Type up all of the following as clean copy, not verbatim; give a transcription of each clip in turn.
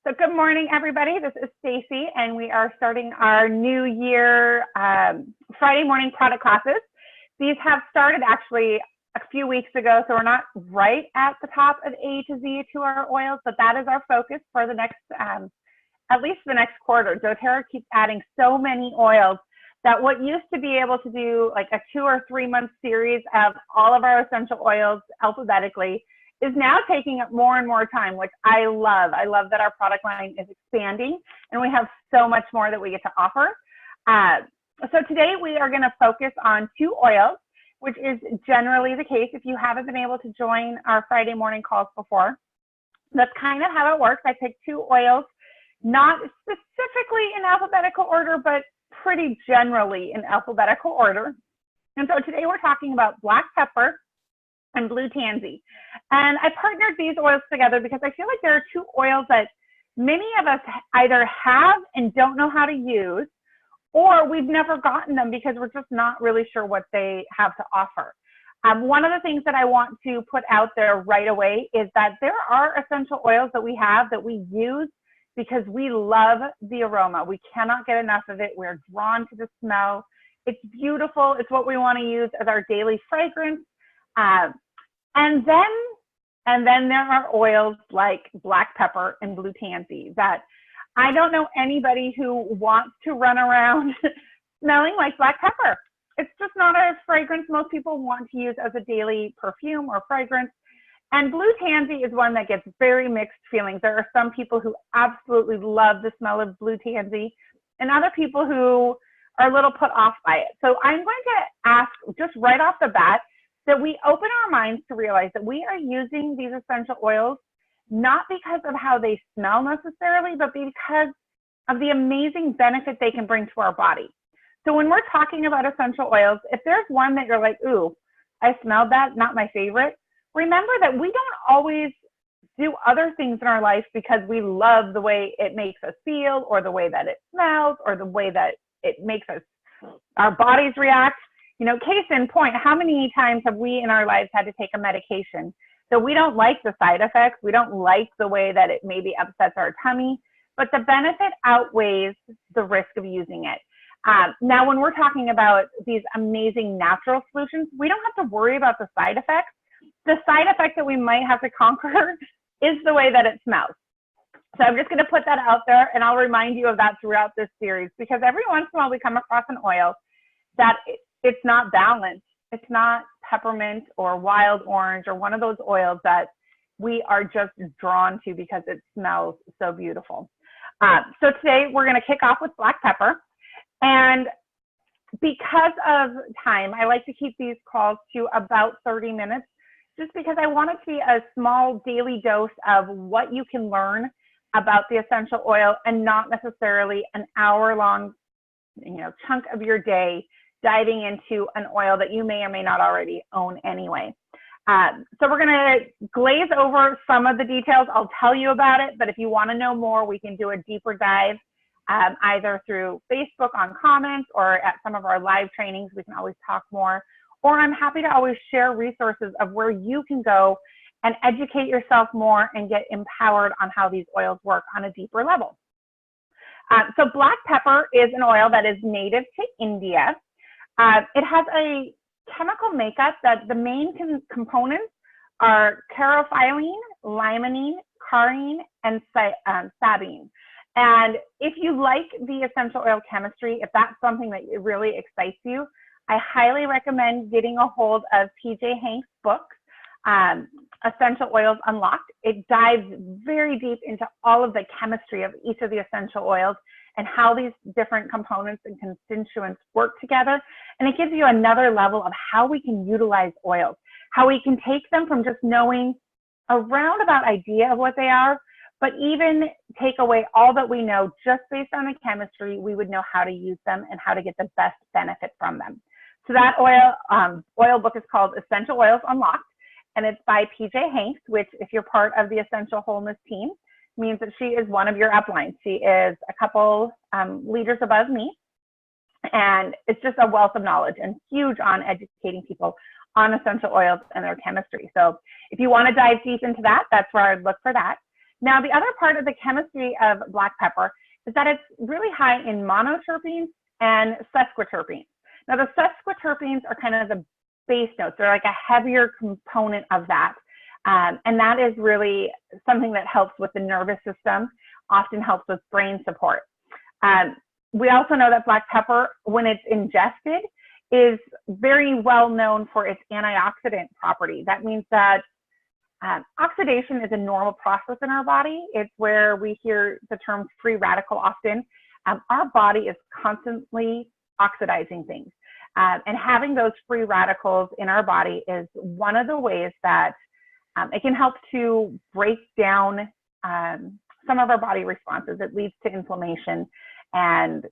So good morning, everybody. This is Stacy, and we are starting our new year Friday morning product classes. These have started actually a few weeks ago, so we're not right at the top of A to Z to our oils, but that is our focus for the next, at least the next quarter. doTERRA keeps adding so many oils that what used to be able to do like a 2 or 3 month series of all of our essential oils alphabetically is now taking up more and more time, which I love. I love that our product line is expanding and we have so much more that we get to offer. So today we are going to focus on 2 oils, which is generally the case if you haven't been able to join our Friday morning calls before. That's kind of how it works. I picked 2 oils, not specifically in alphabetical order, but pretty generally in alphabetical order. And so today we're talking about black pepper and blue tansy. And I partnered these oils together because I feel like there are 2 oils that many of us either have and don't know how to use, or we've never gotten them because we're just not really sure what they have to offer. One of the things that I want to put out there right away is that there are essential oils that we have that we use because we love the aroma. We cannot get enough of it. We're drawn to the smell. It's beautiful. It's what we want to use as our daily fragrance. And then there are oils like black pepper and blue tansy that I don't know anybody who wants to run around smelling like black pepper. It's just not a fragrance most people want to use as a daily perfume or fragrance. And blue tansy is one that gets very mixed feelings. There are some people who absolutely love the smell of blue tansy and other people who are a little put off by it. So I'm going to ask just right off the bat that we open our minds to realize that we are using these essential oils not because of how they smell necessarily, but because of the amazing benefit they can bring to our body. So when we're talking about essential oils, if there's one that you're like, ooh, I smelled that, not my favorite, remember that we don't always do other things in our life because we love the way it makes us feel or the way that it smells or the way that it makes our bodies react. You know, case in point, how many times have we in our lives had to take a medication that we don't like the side effects, we don't like the way that it maybe upsets our tummy, but the benefit outweighs the risk of using it. Now, when we're talking about these amazing natural solutions, we don't have to worry about the side effects. The side effect that we might have to conquer is the way that it smells. So I'm just going to put that out there, and I'll remind you of that throughout this series, because every once in a while we come across an oil that it's not balanced. It's not peppermint or wild orange or one of those oils that we are just drawn to because it smells so beautiful. So today we're going to kick off with black pepper. And because of time, I like to keep these calls to about 30 minutes, just because I want it to be a small daily dose of what you can learn about the essential oil and not necessarily an hour-long, chunk of your day diving into an oil that you may or may not already own anyway. So we're going to glaze over some of the details. I'll tell you about it, but if you want to know more, we can do a deeper dive either through Facebook on comments or at some of our live trainings. We can always talk more, or I'm happy to always share resources of where you can go and educate yourself more and get empowered on how these oils work on a deeper level. So black pepper is an oil that is native to India. It has a chemical makeup that the main components are caryophyllene, limonene, carine, and sabine. And if you like the essential oil chemistry, if that's something that really excites you, I highly recommend getting a hold of PJ Hank's book, Essential Oils Unlocked. It dives very deep into all of the chemistry of each of the essential oils and how these different components and constituents work together. And it gives you another level of how we can utilize oils, how we can take them from just knowing a roundabout idea of what they are, but even take away all that we know just based on the chemistry, we would know how to use them and how to get the best benefit from them. So that oil book is called Essential Oils Unlocked, and it's by PJ Hanks, which if you're part of the Essential Wholeness team, means that she is one of your uplines. She is a couple leaders above me, and it's just a wealth of knowledge and huge on educating people on essential oils and their chemistry. So if you want to dive deep into that, that's where I'd look for that. Now, the other part of the chemistry of black pepper is that it's really high in monoterpenes and sesquiterpenes. Now, the sesquiterpenes are kind of the base notes. They're like a heavier component of that. And that is really something that helps with the nervous system, often helps with brain support. We also know that black pepper, when it's ingested, is very well known for its antioxidant property. That means that oxidation is a normal process in our body. It's where we hear the term free radical often. Our body is constantly oxidizing things. And having those free radicals in our body is one of the ways that it can help to break down some of our body responses. It leads to inflammation. And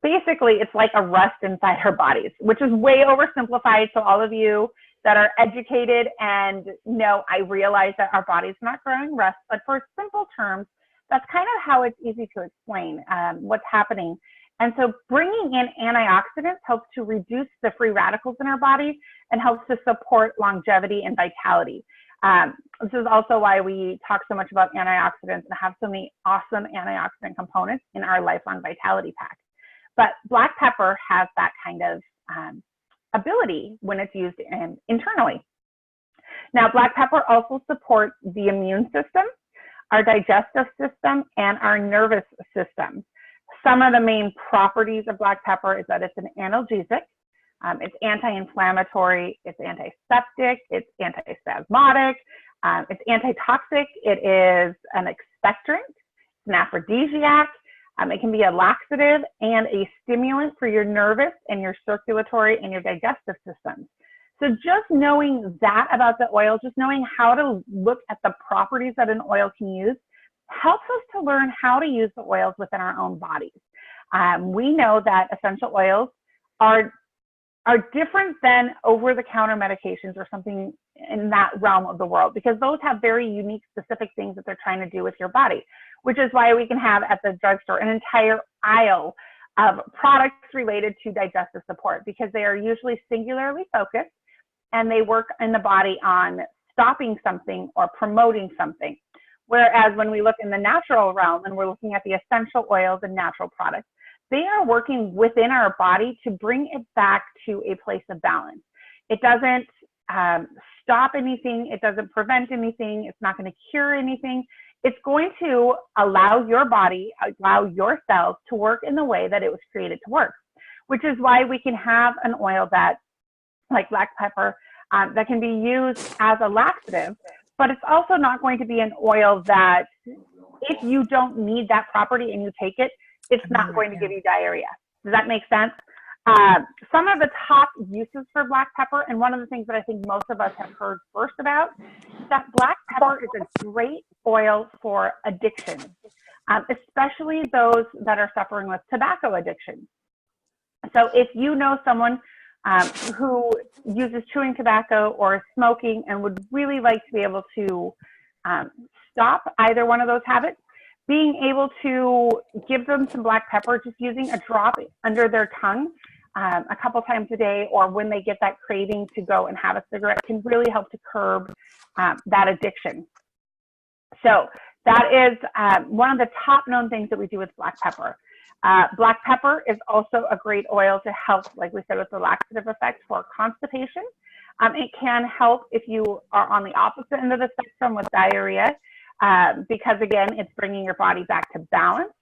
basically, it's like a rust inside our bodies, which is way oversimplified. So all of you that are educated and know, I realize that our body's not growing rust, but for simple terms, that's kind of how it's easy to explain what's happening. And so bringing in antioxidants helps to reduce the free radicals in our bodies and helps to support longevity and vitality. This is also why we talk so much about antioxidants and have so many awesome antioxidant components in our Lifelong Vitality Pack. But black pepper has that kind of ability when it's used internally. Now, black pepper also supports the immune system, our digestive system, and our nervous system. Some of the main properties of black pepper is that it's an analgesic. It's anti-inflammatory, it's antiseptic, it's antispasmodic, it's antitoxic, it is an expectorant, it's an aphrodisiac, it can be a laxative and a stimulant for your nervous and your circulatory and your digestive systems. So just knowing that about the oil, just knowing how to look at the properties that an oil can use, helps us to learn how to use the oils within our own bodies. We know that essential oils are different than over-the-counter medications or something in that realm of the world, because those have very unique, specific things that they're trying to do with your body, which is why we can have at the drugstore an entire aisle of products related to digestive support, because they are usually singularly focused and they work in the body on stopping something or promoting something. Whereas when we look in the natural realm and we're looking at the essential oils and natural products, they are working within our body to bring it back to a place of balance. It doesn't stop anything. It doesn't prevent anything. It's not going to cure anything. It's going to allow your body, allow your cells to work in the way that it was created to work, which is why we can have an oil that, like black pepper, that can be used as a laxative, but it's also not going to be an oil that if you don't need that property and you take it, it's not going to give you diarrhea. Does that make sense? Some of the top uses for black pepper, and one of the things that I think most of us have heard first about, is that black pepper is a great oil for addiction, especially those that are suffering with tobacco addiction. So if you know someone who uses chewing tobacco or smoking and would really like to be able to stop either one of those habits, being able to give them some black pepper, just using a drop under their tongue a couple times a day, or when they get that craving to go and have a cigarette, can really help to curb that addiction. So that is one of the top known things that we do with black pepper. Black pepper is also a great oil to help, like we said, with the laxative effect for constipation. It can help if you are on the opposite end of the spectrum with diarrhea, because again, it's bringing your body back to balance,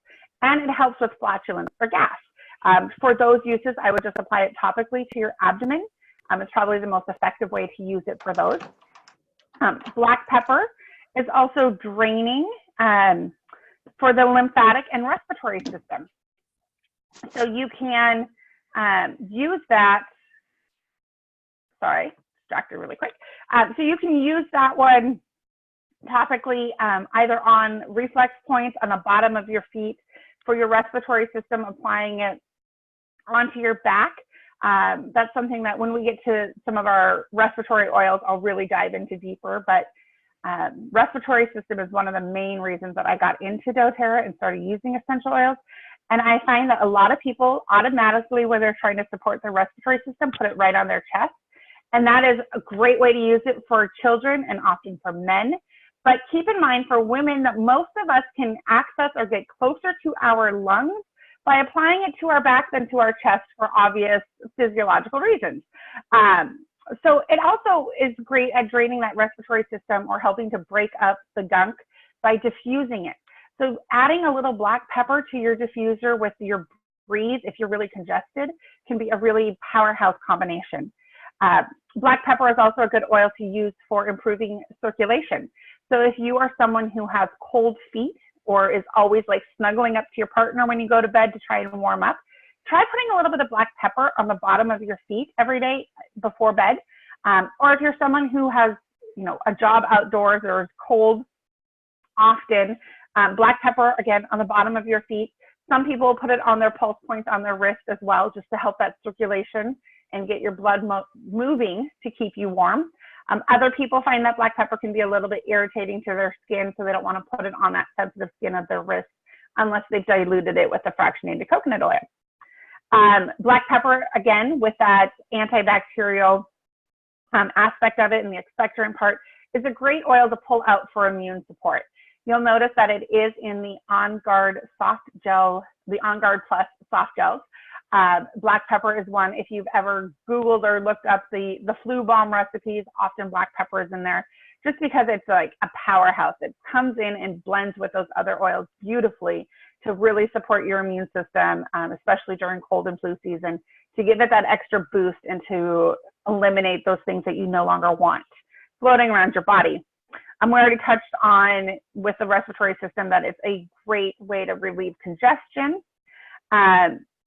and it helps with flatulence or gas. For those uses, I would just apply it topically to your abdomen. It's probably the most effective way to use it for those. Black pepper is also draining for the lymphatic and respiratory system. So you can use that, sorry, distracted really quick. So you can use that one topically either on reflex points on the bottom of your feet for your respiratory system, applying it onto your back. That's something that when we get to some of our respiratory oils, I'll really dive into deeper, but respiratory system is one of the main reasons that I got into doTERRA and started using essential oils. And I find that a lot of people automatically, when they're trying to support their respiratory system, put it right on their chest. And that is a great way to use it for children and often for men. But keep in mind for women that most of us can access or get closer to our lungs by applying it to our back than to our chest for obvious physiological reasons. So it also is great at draining that respiratory system or helping to break up the gunk by diffusing it. So adding a little black pepper to your diffuser with your breathe, if you're really congested, can be a really powerhouse combination. Black pepper is also a good oil to use for improving circulation. So if you are someone who has cold feet or is always like snuggling up to your partner when you go to bed to try and warm up, try putting a little bit of black pepper on the bottom of your feet every day before bed. Or if you're someone who has, a job outdoors or is cold often, black pepper, again, on the bottom of your feet. Some people put it on their pulse points on their wrist as well, just to help that circulation and get your blood moving to keep you warm. Other people find that black pepper can be a little bit irritating to their skin, so they don't want to put it on that sensitive skin of their wrist unless they've diluted it with the fractionated coconut oil. Black pepper, again, with that antibacterial aspect of it and the expectorant part, is a great oil to pull out for immune support. You'll notice that it is in the On Guard soft gel, the On Guard Plus soft gels. Black pepper is one. If you've ever Googled or looked up the flu bomb recipes, often black pepper is in there just because it's like a powerhouse. It comes in and blends with those other oils beautifully to really support your immune system, especially during cold and flu season, to give it that extra boost and to eliminate those things that you no longer want floating around your body. We already touched on with the respiratory system that it's a great way to relieve congestion.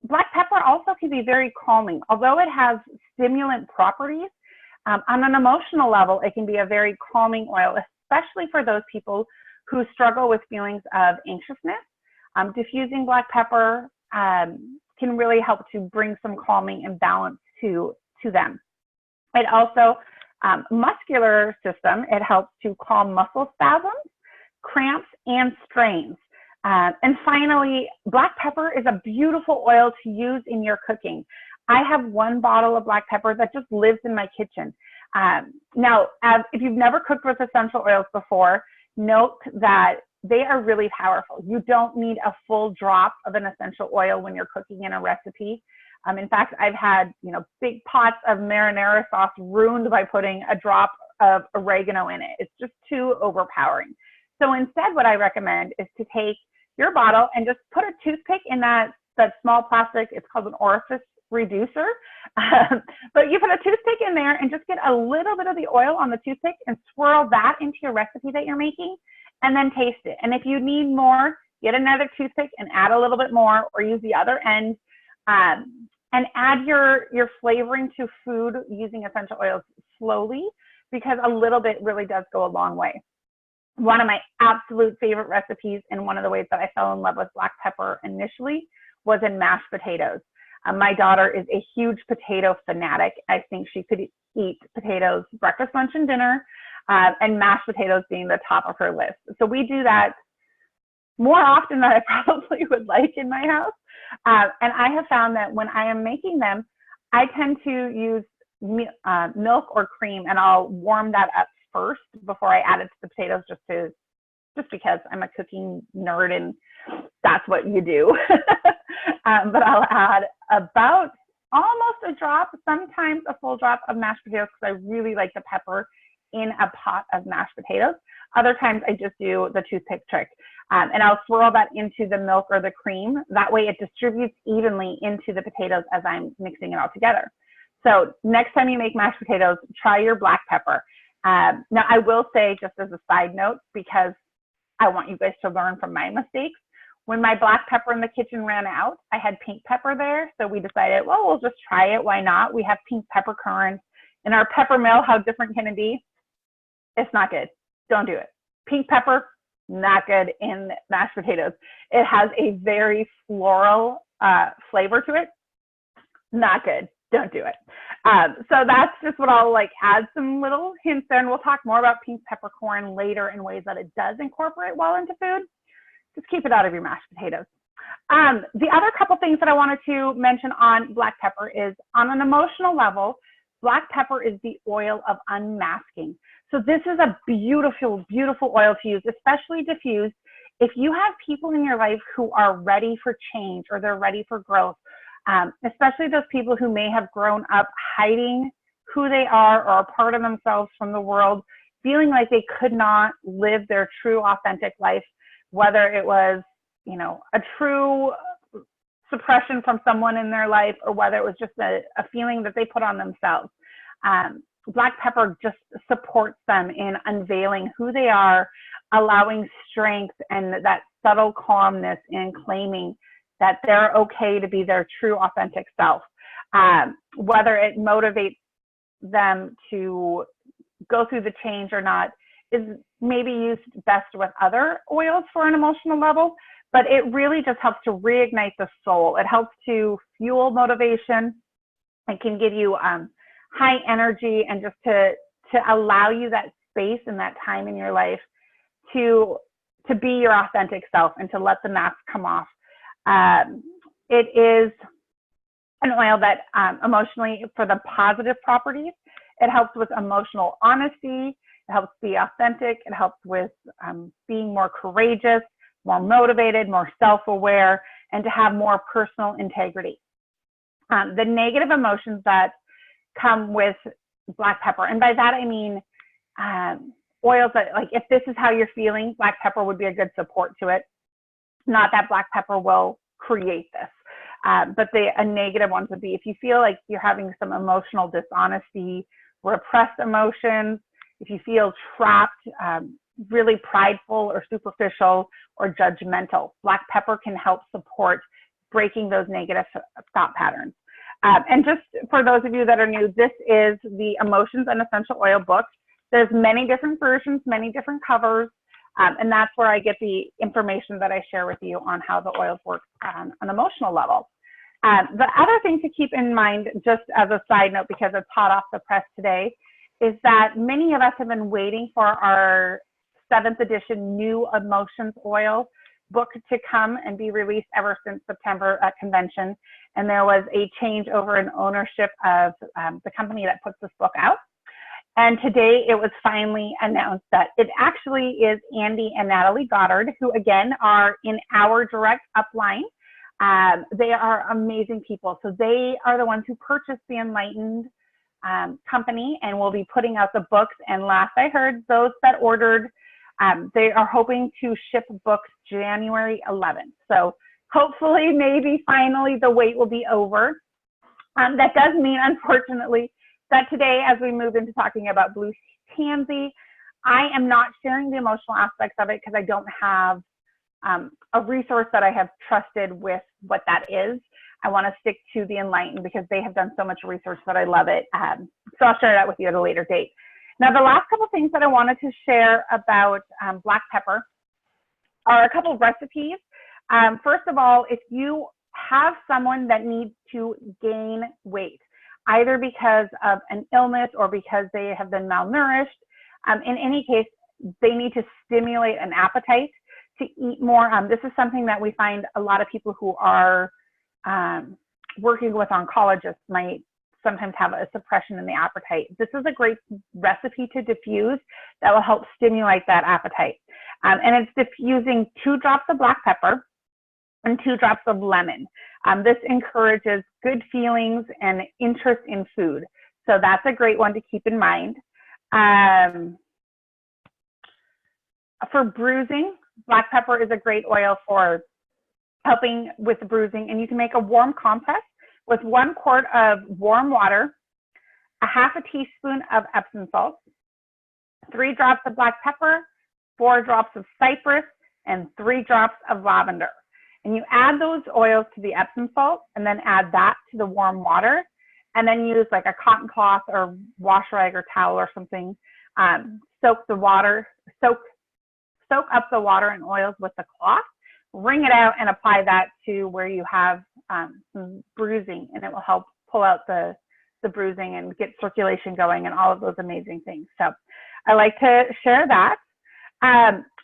Black pepper also can be very calming. Although it has stimulant properties, on an emotional level, it can be a very calming oil, especially for those people who struggle with feelings of anxiousness. Diffusing black pepper can really help to bring some calming and balance to them. It also, muscular system, it helps to calm muscle spasms, cramps, and strains. And finally, black pepper is a beautiful oil to use in your cooking. I have one bottle of black pepper that just lives in my kitchen. Now, if you've never cooked with essential oils before, note that they are really powerful. You don't need a full drop of an essential oil when you're cooking in a recipe. In fact, I've had, big pots of marinara sauce ruined by putting a drop of oregano in it. It's just too overpowering. So instead, what I recommend is to take your bottle and just put a toothpick in that small plastic, it's called an orifice reducer. But you put a toothpick in there and just get a little bit of the oil on the toothpick and swirl that into your recipe that you're making, and then taste it. And if you need more, get another toothpick and add a little bit more, or use the other end. And add your flavoring to food using essential oils slowly, because a little bit really does go a long way. One of my absolute favorite recipes, and one of the ways that I fell in love with black pepper initially, was in mashed potatoes. My daughter is a huge potato fanatic. I think she could eat potatoes breakfast, lunch, and dinner, and mashed potatoes being the top of her list. So we do that more often than I probably would like in my house. And I have found that when I am making them, I tend to use milk or cream, and I'll warm that up first before I add it to the potatoes, just because I'm a cooking nerd and that's what you do. But I'll add about almost a drop, sometimes a full drop of mashed potatoes, because I really like the pepper in a pot of mashed potatoes. Other times I just do the toothpick trick. And I'll swirl that into the milk or the cream. That way it distributes evenly into the potatoes as I'm mixing it all together. So next time you make mashed potatoes, try your black pepper. Now I will say, just as a side note, because I want you guys to learn from my mistakes, when my black pepper in the kitchen ran out, I had pink pepper there. So we decided, well, we'll just try it. Why not? We have pink peppercorns in our pepper mill. How different can it be? It's not good. Don't do it. Pink pepper, not good in mashed potatoes. It has a very floral flavor to it. Not good. Don't do it. So that's just what I'll add some little hints there, and we'll talk more about pink peppercorn later in ways that it does incorporate well into food. Just keep it out of your mashed potatoes. The other couple things that I wanted to mention on black pepper is, on an emotional level, Black pepper is the oil of unmasking. So this is a beautiful, beautiful oil to use, especially diffused. If you have people in your life who are ready for change or they're ready for growth, especially those people who may have grown up hiding who they are or a part of themselves from the world, feeling like they could not live their true, authentic life, whether it was, you know, a true suppression from someone in their life or whether it was just a feeling that they put on themselves. Black pepper just supports them in unveiling who they are, allowing strength and that subtle calmness in claiming that they're okay to be their true, authentic self. Whether it motivates them to go through the change or not is maybe used best with other oils for an emotional level, but it really just helps to reignite the soul. It helps to fuel motivation. It can give you high energy and just to allow you that space and that time in your life to be your authentic self and to let the mask come off. It is an oil that emotionally, for the positive properties, it helps with emotional honesty, it helps be authentic, it helps with being more courageous, more motivated, more self-aware, and to have more personal integrity. The negative emotions that come with black pepper, and by that I mean oils that, like, if this is how you're feeling, black pepper would be a good support to it. Not that black pepper will create this, but a negative ones would be if you feel like you're having some emotional dishonesty, repressed emotions, if you feel trapped, really prideful or superficial or judgmental. Black pepper can help support breaking those negative thought patterns. And just for those of you that are new, this is the Emotions and Essential Oil book. There's many different versions, many different covers, and that's where I get the information that I share with you on how the oils work on an emotional level. The other thing to keep in mind, just as a side note, because it's hot off the press today, is that many of us have been waiting for our 7th edition New Emotions Oil book to come and be released ever since September at convention. And there was a change over in ownership of the company that puts this book out. And today it was finally announced that it actually is Andy and Natalie Goddard, who again are in our direct upline. They are amazing people. So they are the ones who purchased the Enlightened company and will be putting out the books. And last I heard, those that ordered, they are hoping to ship books January 11th. So hopefully, maybe finally the wait will be over. That does mean, unfortunately, that today, as we move into talking about Blue Tansy, I am not sharing the emotional aspects of it because I don't have a resource that I have trusted with what that is. I want to stick to the Enlightened because they have done so much research that I love it. So I'll share that with you at a later date. Now, the last couple things that I wanted to share about black pepper are a couple of recipes. First of all, if you have someone that needs to gain weight, either because of an illness or because they have been malnourished, in any case, they need to stimulate an appetite to eat more. This is something that we find a lot of people who are working with oncologists might sometimes have a suppression in the appetite. This is a great recipe to diffuse that will help stimulate that appetite. And it's diffusing 2 drops of black pepper and 2 drops of lemon. This encourages good feelings and interest in food. So that's a great one to keep in mind. For bruising, black pepper is a great oil for helping with bruising, and you can make a warm compress with 1 quart of warm water, a half a teaspoon of Epsom salt, 3 drops of black pepper, 4 drops of cypress, and 3 drops of lavender. And you add those oils to the Epsom salt and then add that to the warm water, and then use like a cotton cloth or wash rag or towel or something. Soak up the water and oils with the cloth, wring it out and apply that to where you have some bruising, and it will help pull out the bruising and get circulation going and all of those amazing things. So I like to share that.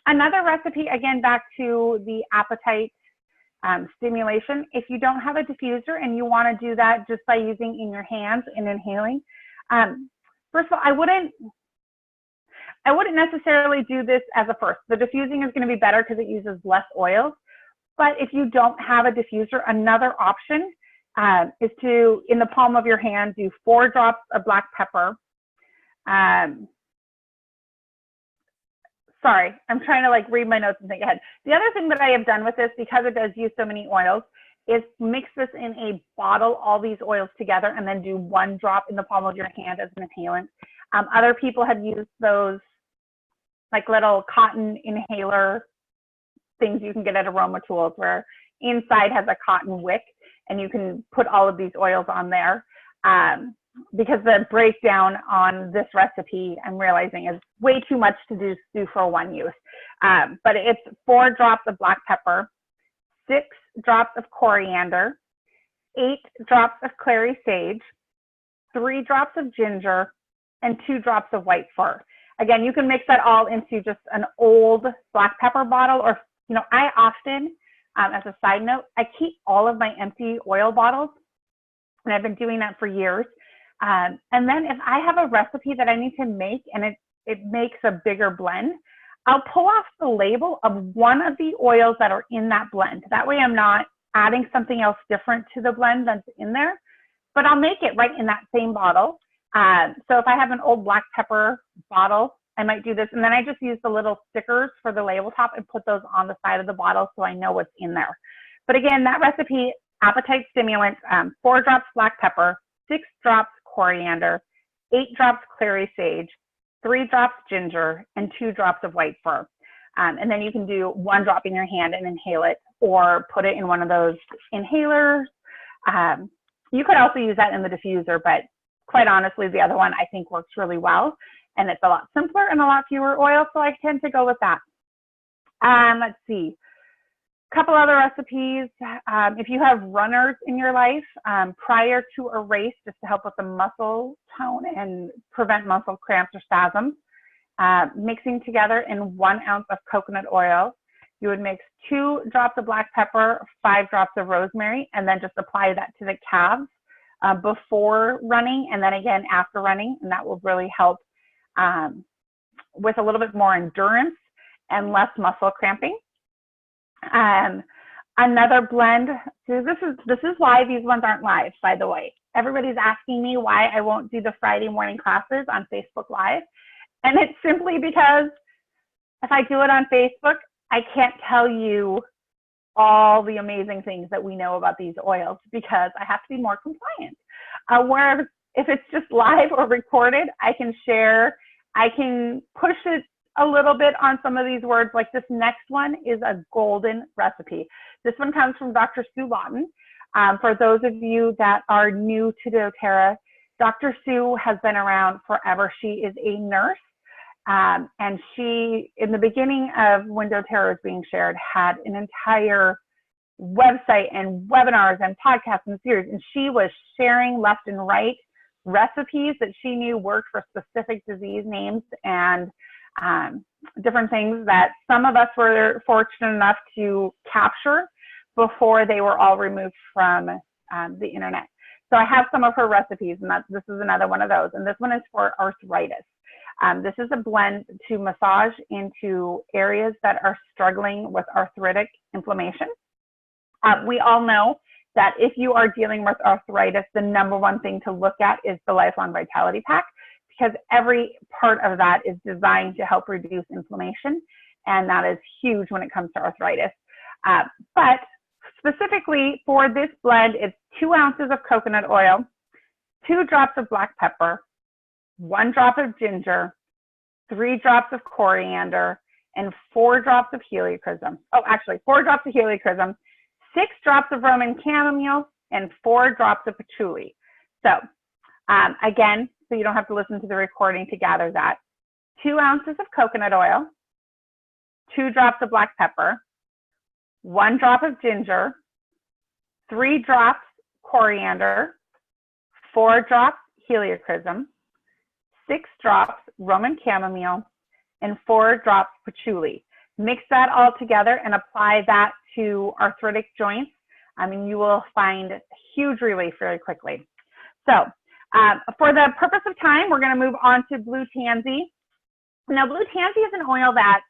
Another recipe, again, back to the appetite stimulation. If you don't have a diffuser and you want to do that just by using in your hands and inhaling, First of all, I wouldn't necessarily do this as a first. The diffusing is going to be better because it uses less oils. But if you don't have a diffuser, another option is to, in the palm of your hand, do 4 drops of black pepper. Sorry, I'm trying to like read my notes and think ahead. The other thing that I have done with this, because it does use so many oils, is mix this in a bottle, all these oils together, and then do 1 drop in the palm of your hand as an inhalant. Other people have used those like little cotton inhaler things you can get at Aroma Tools, where inside has a cotton wick and you can put all of these oils on there. Because the breakdown on this recipe, I'm realizing, is way too much to do for one use. But it's 4 drops of black pepper, 6 drops of coriander, 8 drops of clary sage, 3 drops of ginger, and 2 drops of white fir. Again, you can mix that all into just an old black pepper bottle, or, you know, I often, as a side note, I keep all of my empty oil bottles, and I've been doing that for years. And then if I have a recipe that I need to make and it makes a bigger blend, I'll pull off the label of one of the oils that are in that blend. That way I'm not adding something else different to the blend that's in there, but I'll make it right in that same bottle. So if I have an old black pepper bottle, I might do this. And then I just use the little stickers for the label top and put those on the side of the bottle so I know what's in there. But again, that recipe, appetite stimulant, 4 drops black pepper, 6 drops coriander, 8 drops clary sage, 3 drops ginger, and 2 drops of white fir. And then you can do 1 drop in your hand and inhale it, or put it in one of those inhalers. You could also use that in the diffuser, but quite honestly, the other one I think works really well, and it's a lot simpler and a lot fewer oils, so I tend to go with that. Let's see. Couple other recipes. If you have runners in your life, prior to a race, just to help with the muscle tone and prevent muscle cramps or spasms, mixing together in 1 ounce of coconut oil. You would mix 2 drops of black pepper, 5 drops of rosemary, and then just apply that to the calves before running, and then again after running, and that will really help with a little bit more endurance and less muscle cramping. Another blend, so this is why these ones aren't live, by the way. Everybody's asking me why I won't do the Friday morning classes on Facebook Live. And it's simply because if I do it on Facebook, I can't tell you all the amazing things that we know about these oils because I have to be more compliant. Whereas if it's just live or recorded, I can share, I can push it a little bit on some of these words. Like this next one is a golden recipe. This one comes from Dr. Sue Lawton. For those of you that are new to doTERRA, Dr. Sue has been around forever. She is a nurse, and she, in the beginning of when doTERRA was being shared, had an entire website and webinars and podcasts and series, and she was sharing left and right recipes that she knew worked for specific disease names and different things that some of us were fortunate enough to capture before they were all removed from the internet. So I have some of her recipes, and this is another one of those. And this one is for arthritis. This is a blend to massage into areas that are struggling with arthritic inflammation. We all know that if you are dealing with arthritis, the #1 thing to look at is the Lifelong Vitality Pack, because every part of that is designed to help reduce inflammation, and that is huge when it comes to arthritis. But specifically for this blend, it's 2 ounces of coconut oil, 2 drops of black pepper, 1 drop of ginger, 3 drops of coriander, and 4 drops of heliochrysum. Oh, actually, 4 drops of heliochrysum, 6 drops of Roman chamomile, and 4 drops of patchouli. So again, so you don't have to listen to the recording to gather that, 2 ounces of coconut oil, 2 drops of black pepper, 1 drop of ginger, 3 drops coriander, 4 drops heliochrysum, 6 drops Roman chamomile, and 4 drops patchouli. Mix that all together and apply that to arthritic joints. I mean, you will find huge relief very quickly. So For the purpose of time, we're going to move on to Blue Tansy. Now, Blue Tansy is an oil that,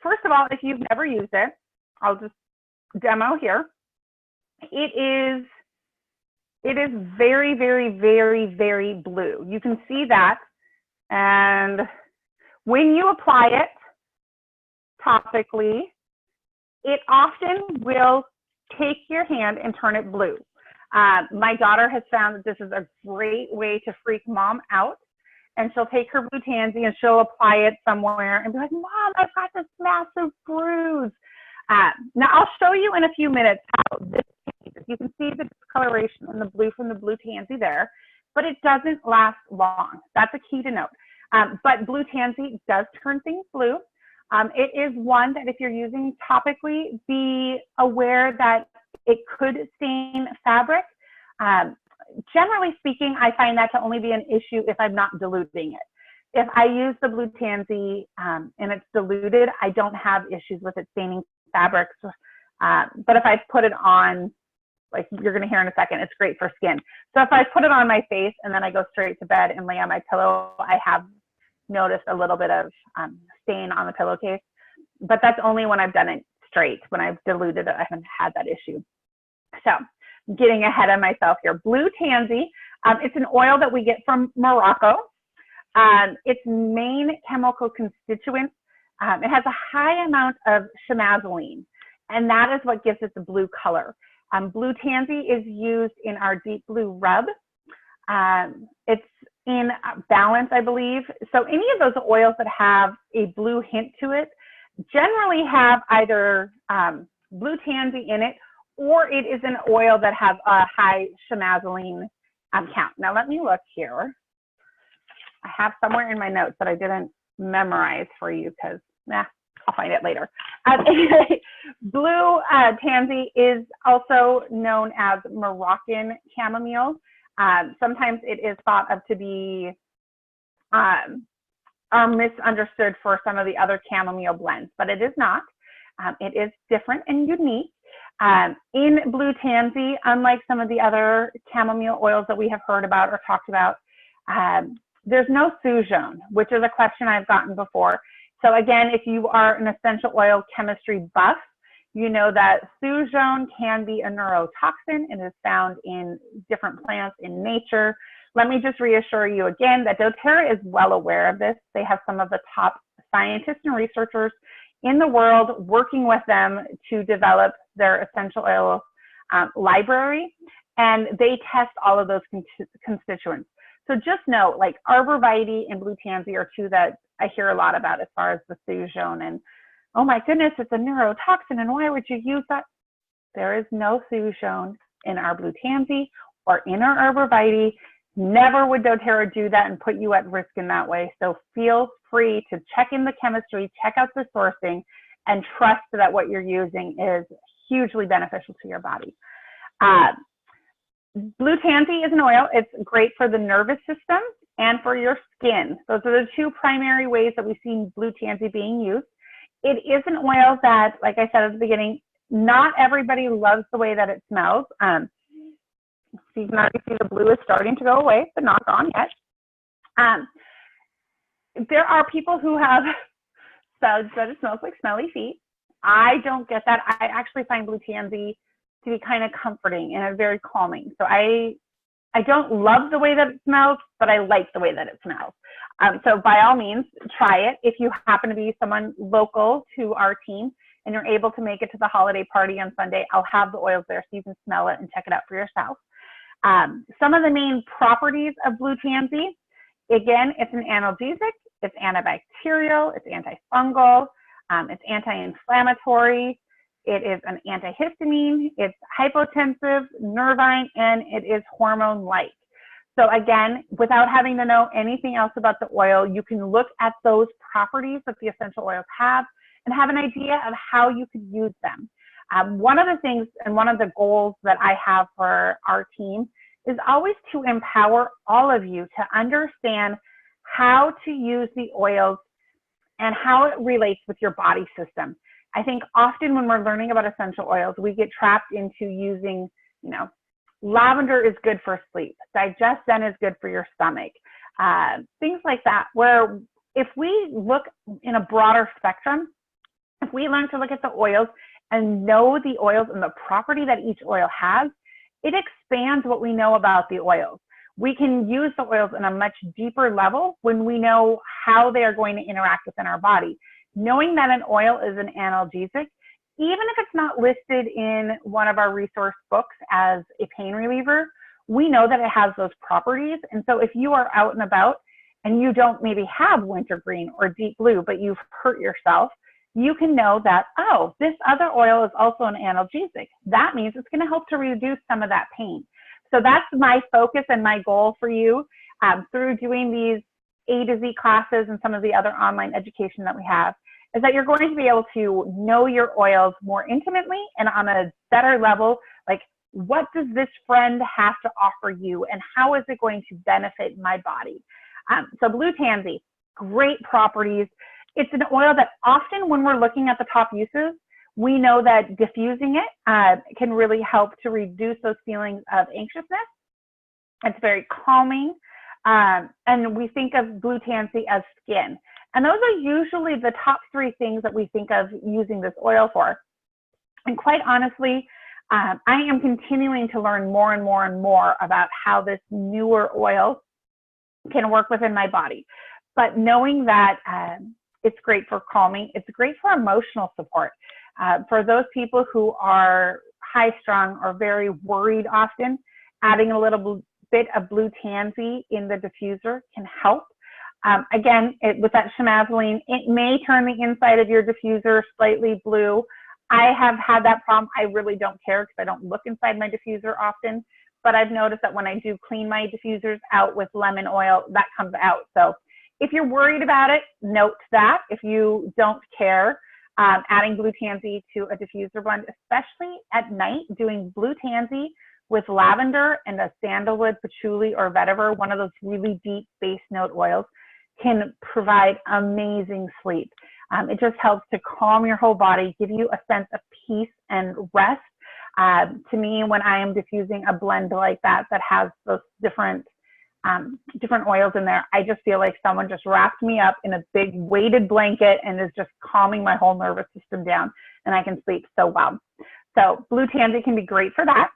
first of all, if you've never used it, I'll just demo here. It is very, very, very, very blue. You can see that. And when you apply it topically, it often will take your hand and turn it blue. My daughter has found that this is a great way to freak mom out. And she'll take her Blue Tansy and she'll apply it somewhere and be like, Mom, I've got this massive bruise. Now, I'll show you in a few minutes how this changes. You can see the discoloration in the blue from the Blue Tansy there, but it doesn't last long. That's a key to note. But Blue Tansy does turn things blue. It is one that if you're using topically, be aware that it could stain fabric. Generally speaking, I find that to only be an issue if I'm not diluting it. If I use the Blue Tansy and it's diluted, I don't have issues with it staining fabrics. But if I put it on, like you're going to hear in a second, it's great for skin. So if I put it on my face and then I go straight to bed and lay on my pillow, I have noticed a little bit of stain on the pillowcase. But that's only when I've done it straight. When I've diluted it, I haven't had that issue. So getting ahead of myself here. Blue Tansy, it's an oil that we get from Morocco. Its main chemical constituents, it has a high amount of chemazoline, and that is what gives it the blue color. Blue Tansy is used in our deep blue rub. It's in balance, I believe. So any of those oils that have a blue hint to it generally have either Blue Tansy in it, or it is an oil that has a high chemazoline count. Now let me look here. I have somewhere in my notes that I didn't memorize for you because, I'll find it later. Blue Tansy is also known as Moroccan chamomile. Sometimes it is thought of to be misunderstood for some of the other chamomile blends, but it is not. It is different and unique. In Blue Tansy, unlike some of the other chamomile oils that we have heard about or talked about, there's no suzone, which is a question I've gotten before. So again, if you are an essential oil chemistry buff, you know that suzone can be a neurotoxin and is found in different plants in nature. Let me just reassure you again that doTERRA is well aware of this. They have some of the top scientists and researchers in the world working with them to develop their essential oil library, and they test all of those constituents. So just know, like arborvitae and Blue Tansy are two that I hear a lot about as far as the suzone, and oh my goodness, it's a neurotoxin, and why would you use that? There is no suzone in our Blue Tansy or in our arborvitae. Never would doTERRA do that and put you at risk in that way. So feel free to check in the chemistry, check out the sourcing, and trust that what you're using is hugely beneficial to your body. Blue Tansy is an oil. It's great for the nervous system and for your skin. Those are the two primary ways that we've seen Blue Tansy being used. It is an oil that, like I said at the beginning, not everybody loves the way that it smells. So you can already see the blue is starting to go away, but not gone yet. There are people who have said that it smells like smelly feet. I don't get that. I actually find Blue Tansy to be kind of comforting and very calming. So I don't love the way that it smells, but I like the way that it smells. So by all means, try it. If you happen to be someone local to our team and you're able to make it to the holiday party on Sunday, I'll have the oils there so you can smell it and check it out for yourself. Some of the main properties of Blue Tansy, again, it's an analgesic, it's antibacterial, it's antifungal, it's anti-inflammatory, it is an antihistamine, it's hypotensive, nervine, and it is hormone-like. So again, without having to know anything else about the oil, you can look at those properties that the essential oils have and have an idea of how you could use them. One of the things and one of the goals that I have for our team is always to empower all of you to understand how to use the oils and how it relates with your body system. I think often when we're learning about essential oils, we get trapped into using, Lavender is good for sleep. Digestion is good for your stomach. Things like that, where if we look in a broader spectrum, if we learn to look at the oils and know the oils and the property that each oil has, it expands what we know about the oils. We can use the oils in a much deeper level when we know how they are going to interact within our body. Knowing that an oil is an analgesic, even if it's not listed in one of our resource books as a pain reliever, we know that it has those properties. And so if you are out and about and you don't maybe have wintergreen or deep blue, but you've hurt yourself, you can know that, oh, this other oil is also an analgesic. That means it's going to help to reduce some of that pain. So that's my focus and my goal for you through doing these A to Z classes and some of the other online education that we have, is that you're going to be able to know your oils more intimately and on a better level. Like, what does this friend have to offer you and how is it going to benefit my body? So Blue Tansy, great properties. It's an oil that often when we're looking at the top uses, we know that diffusing it can really help to reduce those feelings of anxiousness. It's very calming. And we think of Blue Tansy as skin. And those are usually the top three things that we think of using this oil for. And quite honestly, I am continuing to learn more and more and more about how this newer oil can work within my body. But knowing that it's great for calming, it's great for emotional support. For those people who are high strung or very worried often, adding a little bit of Blue Tansy in the diffuser can help. Again, with that chemazoline, it may turn the inside of your diffuser slightly blue. I have had that problem. I really don't care because I don't look inside my diffuser often, but I've noticed that when I do clean my diffusers out with lemon oil, that comes out. So if you're worried about it, note that. If you don't care, adding Blue Tansy to a diffuser blend, especially at night, doing Blue Tansy with lavender and a sandalwood, patchouli, or vetiver, one of those really deep base note oils, can provide amazing sleep. It just helps to calm your whole body, give you a sense of peace and rest. To me, when I am diffusing a blend like that, that has those different oils in there, I just feel like someone just wrapped me up in a big weighted blanket and is just calming my whole nervous system down, and I can sleep so well. So Blue Tansy can be great for that.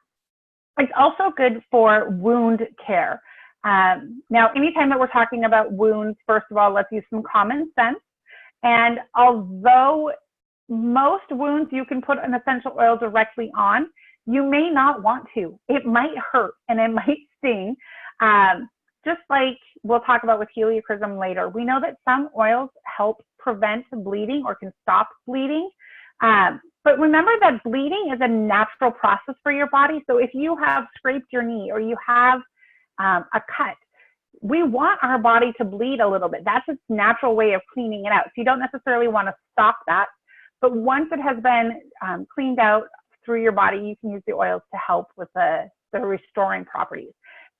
It's also good for wound care. Now, anytime that we're talking about wounds, first of all, let's use some common sense. And although most wounds you can put an essential oil directly on, you may not want to. It might hurt and it might sting. Just like we'll talk about with heliochrysum later, we know that some oils help prevent bleeding or can stop bleeding. But remember that bleeding is a natural process for your body. So if you have scraped your knee or you have a cut, we want our body to bleed a little bit. That's its natural way of cleaning it out. So you don't necessarily want to stop that. But once it has been cleaned out through your body, you can use the oils to help with the restoring properties.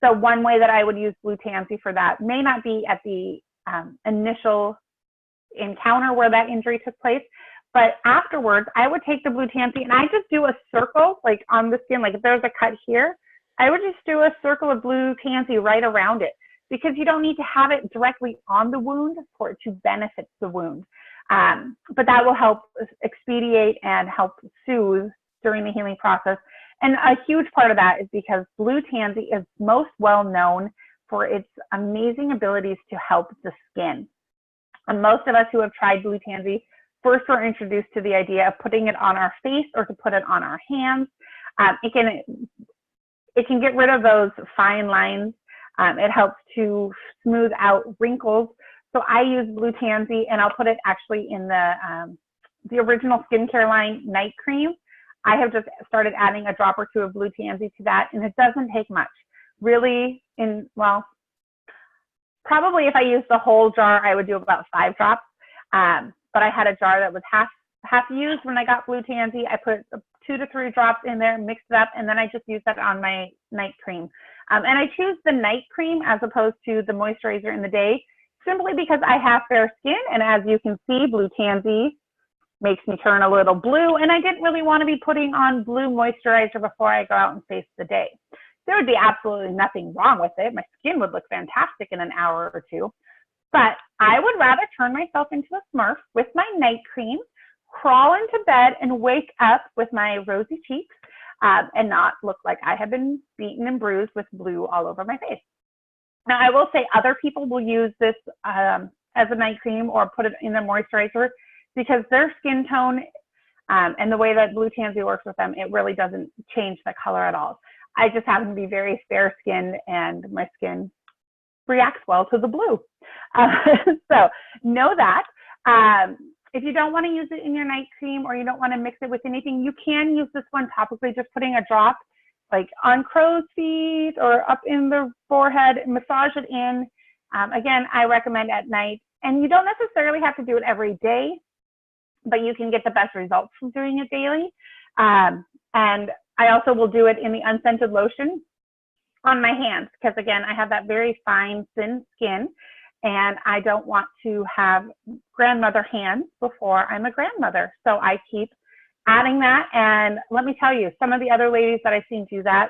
So one way that I would use Blue Tansy for that may not be at the initial encounter where that injury took place, but afterwards, I would take the Blue Tansy and I just do a circle like on the skin. Like if there's a cut here, I would just do a circle of Blue Tansy right around it, because you don't need to have it directly on the wound for it to benefit the wound. But that will help expedite and help soothe during the healing process. And a huge part of that is because Blue Tansy is most well known for its amazing abilities to help the skin. And most of us who have tried Blue Tansy first were introduced to the idea of putting it on our face or to put it on our hands. It can get rid of those fine lines. It helps to smooth out wrinkles. So I use Blue Tansy, and I'll put it actually in the original skincare line night cream. I have just started adding a drop or two of Blue Tansy to that, and it doesn't take much. Really, probably if I used the whole jar, I would do about 5 drops. But I had a jar that was half used when I got Blue Tansy. I put 2 to 3 drops in there, mixed it up, and then I just used that on my night cream. And I choose the night cream as opposed to the moisturizer in the day, simply because I have fair skin, and as you can see, Blue Tansy makes me turn a little blue, and I didn't really want to be putting on blue moisturizer before I go out and face the day. there would be absolutely nothing wrong with it. My skin would look fantastic in an hour or two. But I would rather turn myself into a Smurf with my night cream, crawl into bed, and wake up with my rosy cheeks and not look like I have been beaten and bruised with blue all over my face. Now, I will say other people will use this as a night cream or put it in their moisturizer because their skin tone and the way that Blue Tansy works with them, it really doesn't change the color at all. I just happen to be very fair skinned and my skin reacts well to the blue. So know that. If you don't want to use it in your night cream or you don't want to mix it with anything, you can use this one topically, just putting a drop like on crow's feet or up in the forehead, massage it in. Again, I recommend at night, and you don't necessarily have to do it every day, but you can get the best results from doing it daily. And I also will do it in the unscented lotion on my hands because, again, I have that very fine, thin skin, and I don't want to have grandmother hands before I'm a grandmother. So I keep adding that. And let me tell you, some of the other ladies that I've seen do that,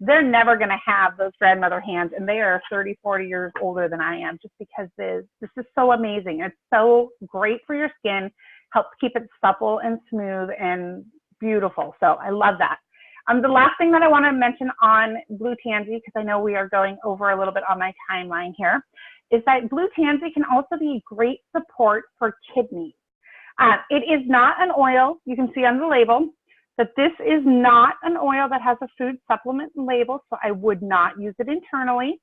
they're never going to have those grandmother hands, and they are 30, 40 years older than I am, just because this is so amazing. It's so great for your skin, helps keep it supple and smooth and beautiful. So I love that. The last thing that I want to mention on Blue Tansy, because I know we are going over a little bit on my timeline here, is that Blue Tansy can also be great support for kidneys. It is not an oil. You can see on the label that this is not an oil that has a food supplement label, so I would not use it internally,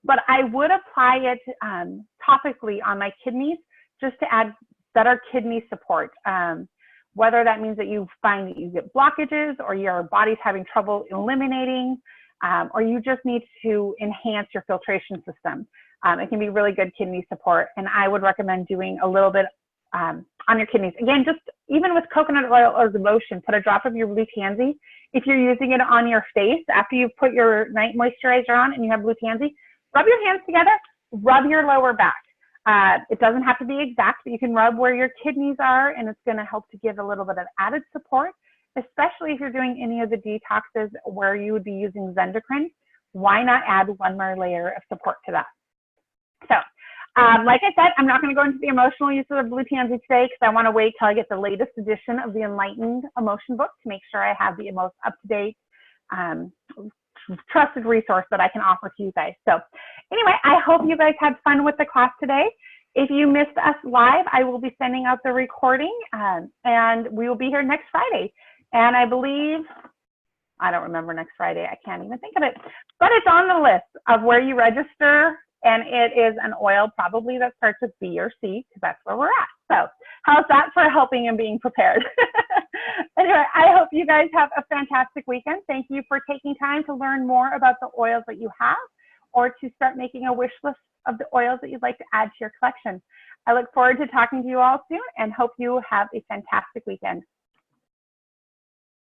but I would apply it topically on my kidneys just to add better kidney support. Whether that means that you find that you get blockages or your body's having trouble eliminating, or you just need to enhance your filtration system. It can be really good kidney support, and I would recommend doing a little bit on your kidneys. Again, just even with coconut oil or the lotion, put a drop of your Blue Tansy. If you're using it on your face after you put your night moisturizer on and you have Blue Tansy, rub your hands together, rub your lower back. It doesn't have to be exact, but you can rub where your kidneys are, and it's going to help to give a little bit of added support, especially if you're doing any of the detoxes where you would be using Zendocrine. Why not add one more layer of support to that? So, like I said, I'm not going to go into the emotional use of the Blue Tansy today because I want to wait till I get the latest edition of the Enlightened Emotion book to make sure I have the most up-to-date, trusted resource that I can offer to you guys. So anyway, I hope you guys had fun with the class today. If you missed us live, I will be sending out the recording and we will be here next Friday. And I believe, I don't remember next Friday, I can't even think of it, but it's on the list of where you register, and it is an oil probably that starts with B or C because that's where we're at. So how's that for helping and being prepared? Anyway, I hope you guys have a fantastic weekend. Thank you for taking time to learn more about the oils that you have or to start making a wish list of the oils that you'd like to add to your collection. I look forward to talking to you all soon and hope you have a fantastic weekend.